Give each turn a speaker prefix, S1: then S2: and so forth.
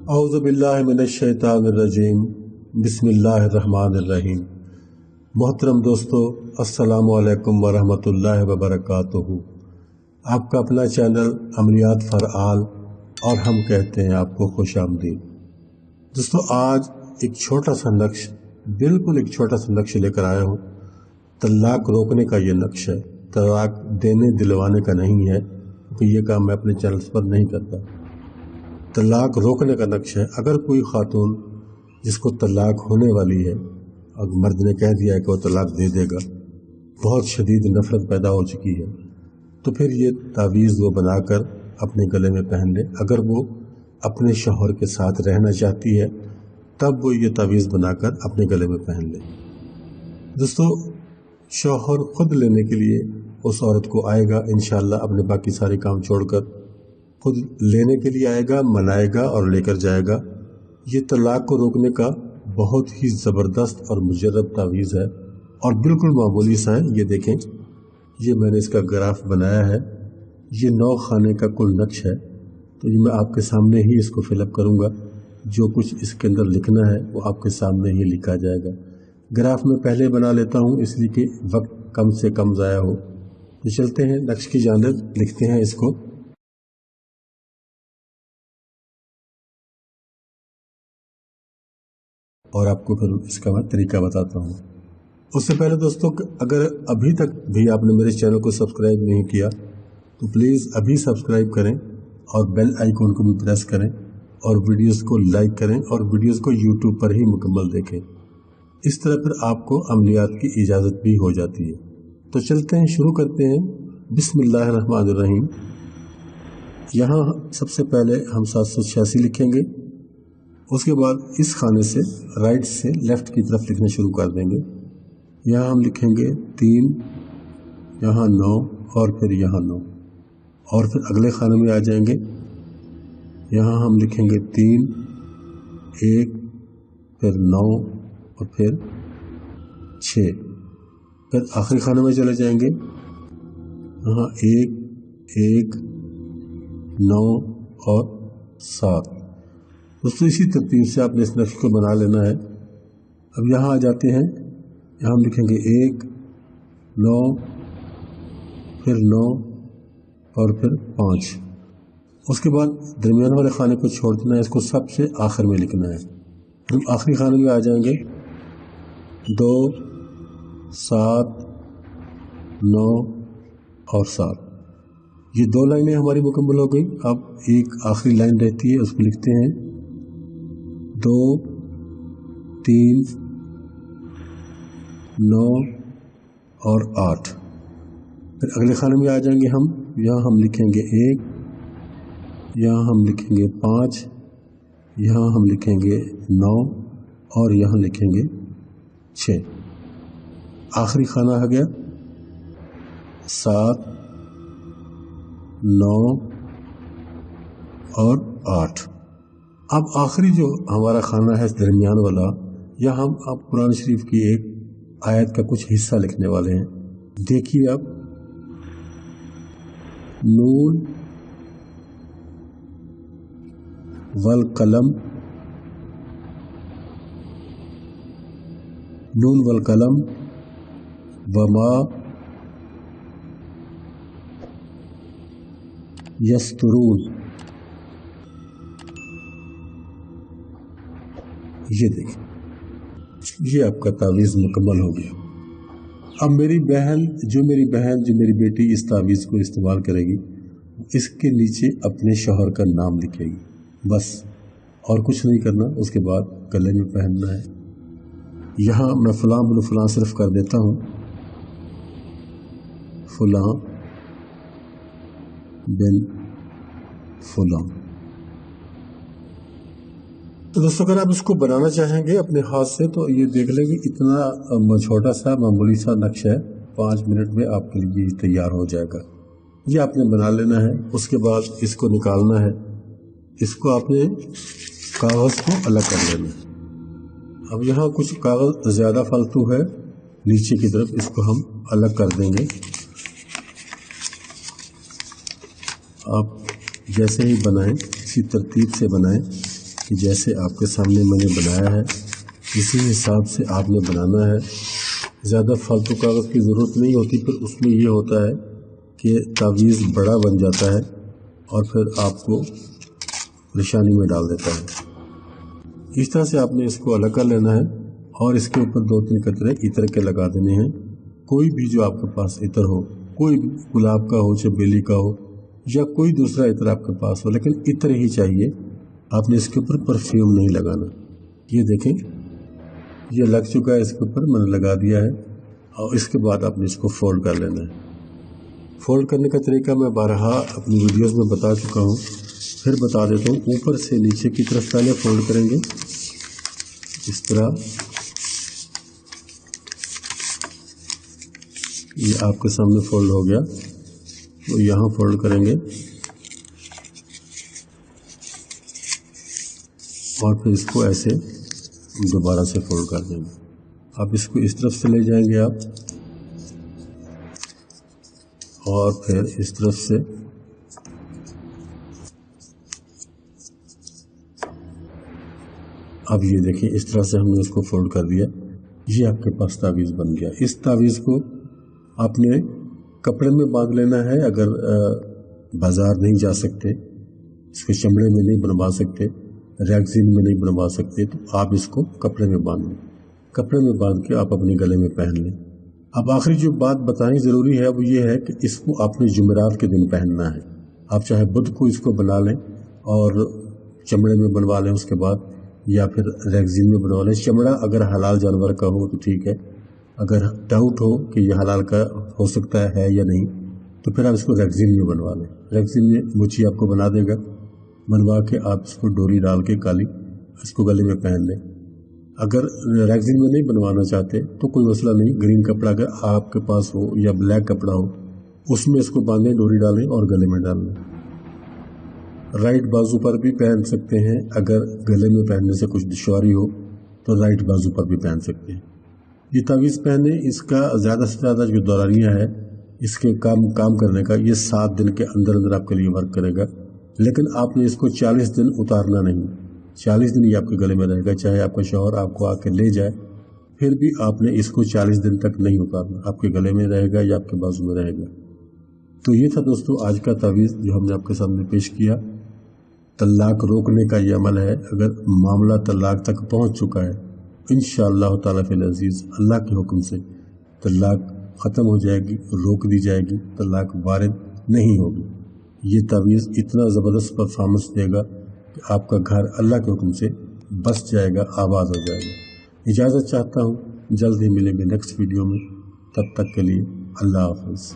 S1: औज़ु बिल्लाहि मिनश्शैतानिर्रजीम बिस्मिल्लाहिर्रहमानिर्रहीम। मोहतरम दोस्तों, अस्सलामु अलैकुम वरहमतुल्लाहि वबरकातुहू। आपका अपना चैनल अमलियात फ़रआल और हम कहते हैं आपको खुश आमदीद। दोस्तों, आज एक छोटा सा नक्श, बिल्कुल एक छोटा सा नक्श लेकर आया हूँ। तलाक रोकने का ये नक्श है, तलाक देने दिलवाने का नहीं है, क्योंकि ये काम मैं अपने चैनल पर नहीं करता। तलाक रोकने का नक्श है। अगर कोई खातून जिसको तलाक होने वाली है, अगर मर्द ने कह दिया है कि वो तलाक दे देगा, बहुत शदीद नफरत पैदा हो चुकी है, तो फिर ये तावीज़ वो बनाकर अपने गले में पहन ले। अगर वो अपने शौहर के साथ रहना चाहती है तब वो ये तावीज़ बनाकर अपने गले में पहन ले। दोस्तों, शौहर खुद लेने के लिए उस औरत को आएगा, इंशाअल्लाह अपने बाकी सारे काम छोड़कर खुद लेने के लिए आएगा, मनाएगा और लेकर जाएगा। ये तलाक को रोकने का बहुत ही ज़बरदस्त और मुजर्रब तावीज़ है और बिल्कुल मामूली सा है। ये देखें, ये मैंने इसका ग्राफ बनाया है। ये 9 खाने का कुल नक्श है, तो ये मैं आपके सामने ही इसको फिलअप करूँगा। जो कुछ इसके अंदर लिखना है वो आपके सामने ही लिखा जाएगा। ग्राफ में पहले बना लेता हूँ इसलिए कि वक्त कम से कम ज़ाया हो। तो चलते हैं नक्श की जानिब, लिखते हैं इसको। और आपको फिर इसका मैं तरीका बताता हूँ। उससे पहले दोस्तों, अगर अभी तक भी आपने मेरे चैनल को सब्सक्राइब नहीं किया तो प्लीज़ अभी सब्सक्राइब करें और बेल आइकन को भी प्रेस करें और वीडियोस को लाइक करें और वीडियोस को यूट्यूब पर ही मुकम्मल देखें। इस तरह फिर आपको अमलियात की इजाज़त भी हो जाती है। तो चलते हैं, शुरू करते हैं। बिस्मिल्लाहिर्रहमानिर्रहीम। यहाँ सबसे पहले हम 786 लिखेंगे। उसके बाद इस खाने से राइट से लेफ़्ट की तरफ लिखना शुरू कर देंगे। यहाँ हम लिखेंगे 3, यहाँ 9 और फिर यहाँ 9, और फिर अगले खाने में आ जाएंगे। यहाँ हम लिखेंगे 3, 1, फिर 9 और फिर 6। फिर आखिरी खाने में चले जाएंगे। यहाँ 1, 1, 9 और 7। दोस्तों, इसी तरतीब से आपने इस नक्श को बना लेना है। अब यहाँ आ जाते हैं। यहाँ हम लिखेंगे 1, 9, फिर 9 और फिर 5। उसके बाद दरमियान वाले खाने को छोड़ देना है, इसको सबसे आखिर में लिखना है। हम आखिरी खाने में आ जाएंगे। 2, 7, 9 और 7। ये 2 लाइनें हमारी मुकम्मल हो गई। अब एक आखिरी लाइन रहती है, उसको लिखते हैं 2, 3, 9 और 8। फिर अगले खाने में आ जाएंगे हम। यहाँ हम लिखेंगे 1, यहाँ हम लिखेंगे 5, यहाँ हम लिखेंगे 9 और यहाँ लिखेंगे 6। आखिरी खाना आ गया 7, 9 और 8। अब आखिरी जो हमारा खाना है दरमियान वाला, यहाँ हम अब कुरान शरीफ की एक आयत का कुछ हिस्सा लिखने वाले हैं। देखिए, अब नून वल कलम, नून वल कलम वमा यस्तरून। ये देखिए, ये आपका तावीज़ मुकम्मल हो गया। अब मेरी बहन जो मेरी बेटी इस तावीज़ को इस्तेमाल करेगी, इसके नीचे अपने शौहर का नाम लिखेगी, बस और कुछ नहीं करना। उसके बाद गले में पहनना है। यहाँ मैं फ़लाँ बिन फ़लाँ सिर्फ कर देता हूँ, फ़लाँ बिन फ़लाँ। तो दोस्तों, अगर आप इसको बनाना चाहेंगे अपने हाथ से तो ये देख लेंगे, इतना छोटा सा मामूली सा नक्श है। 5 मिनट में आपके लिए तैयार हो जाएगा। ये आपने बना लेना है। उसके बाद इसको निकालना है। इसको आपने कागज़ को अलग कर लेना है। अब यहाँ कुछ कागज़ ज़्यादा फालतू है नीचे की तरफ, इसको हम अलग कर देंगे। आप जैसे ही बनाएं इसी तरतीब से बनाएं। کہ جیسے آپ کے سامنے میں نے بنایا ہے اسی حساب سے آپ نے بنانا ہے۔ زیادہ فالتو کاغذ کی ضرورت نہیں ہوتی، پھر اس میں یہ ہوتا ہے کہ تعویذ بڑا بن جاتا ہے اور پھر آپ کو پریشانی میں ڈال دیتا ہے۔ اس طرح سے آپ نے اس کو الگ کر لینا ہے اور اس کے اوپر 2-3 قطرے عطر کے لگا دینے ہیں۔ کوئی بھی جو آپ کے پاس عطر ہو، کوئی بھی گلاب کا ہو، چمیلی کا ہو یا کوئی دوسرا عطر آپ کے پاس ہو، لیکن عطر ہی چاہیے۔ آپ نے اس کے اوپر پرفیوم نہیں لگانا۔ یہ دیکھیں یہ لگ چکا ہے، اس کے اوپر میں نے لگا دیا ہے اور اس کے بعد آپ نے اس کو فولڈ کر لینا ہے۔ فولڈ کرنے کا طریقہ میں بارہا اپنی ویڈیوز میں بتا چکا ہوں، پھر بتا دیتا ہوں۔ اوپر سے نیچے کی طرف پہلے فولڈ کریں گے اس طرح، یہ آپ کے سامنے فولڈ ہو گیا تو یہاں فولڈ کریں گے اور پھر اس کو ایسے دوبارہ سے فولڈ کر دیں گے۔ اب اس کو اس طرف سے لے جائیں گے آپ اور پھر اس طرف سے اب یہ دیکھیں اس طرح سے ہم نے اس کو فولڈ کر دیا۔ یہ آپ کے پاس تعویذ بن گیا۔ اس تعویذ کو آپ نے کپڑے میں باندھ لینا ہے۔ اگر بازار نہیں جا سکتے، اس کے چمڑے میں نہیں بنوا سکتے، ریگزین میں نہیں بنوا سکتے، تو آپ اس کو کپڑے میں باندھ لیں۔ کپڑے میں باندھ کے آپ اپنے گلے میں پہن لیں۔ اب آخری جو بات بتانی ضروری ہے وہ یہ ہے کہ اس کو آپ نے جمعرات کے دن پہننا ہے۔ آپ چاہے بدھ کو اس کو بنا لیں اور چمڑے میں بنوا لیں، اس کے بعد یا پھر ریگزین میں بنوا لیں۔ چمڑا اگر حلال جانور کا ہو تو ٹھیک ہے، اگر ڈاؤٹ ہو کہ یہ حلال کا ہو سکتا ہے یا نہیں تو پھر آپ اس کو ریگزین میں بنوا لیں۔ ریگزین میں مچھی آپ کو بنا دے گا، بنوا کے آپ اس کو ڈوری ڈال کے کالی اس کو گلے میں پہن لیں۔ اگر ریگزین میں نہیں بنوانا چاہتے تو کوئی مسئلہ نہیں، گرین کپڑا اگر آپ کے پاس ہو یا بلیک کپڑا ہو اس میں اس کو باندھیں، ڈوری ڈالیں اور گلے میں ڈال لیں۔ رائٹ بازو پر بھی پہن سکتے ہیں، اگر گلے میں پہننے سے کچھ دشواری ہو تو رائٹ بازو پر بھی پہن سکتے ہیں۔ یہ تعویذ پہنے اس کا زیادہ سے زیادہ جو دورانیہ ہے اس کے کام کرنے کا، یہ 7 دن کے اندر آپ کے لیے ورک کرے گا، لیکن آپ نے اس کو 40 دن اتارنا نہیں۔ 40 دن یہ آپ کے گلے میں رہے گا، چاہے آپ کا شوہر آپ کو آ کے لے جائے پھر بھی آپ نے اس کو 40 دن تک نہیں اتارنا، آپ کے گلے میں رہے گا یا آپ کے بازو میں رہے گا۔ تو یہ تھا دوستو آج کا تعویذ جو ہم نے آپ کے سامنے پیش کیا۔ طلاق روکنے کا یہ عمل ہے۔ اگر معاملہ طلاق تک پہنچ چکا ہے، انشاءاللہ تعالیٰ فی العزیز اللہ کے حکم سے طلاق ختم ہو جائے گی، روک دی جائے گی، طلاق وارد نہیں ہوگی۔ یہ تعویذ اتنا زبردست پرفارمنس دے گا کہ آپ کا گھر اللہ کے حکم سے بس جائے گا، آباد ہو جائے گا۔ اجازت چاہتا ہوں، جلد ہی ملیں گے نیکسٹ ویڈیو میں، تب تک کے لیے اللہ حافظ۔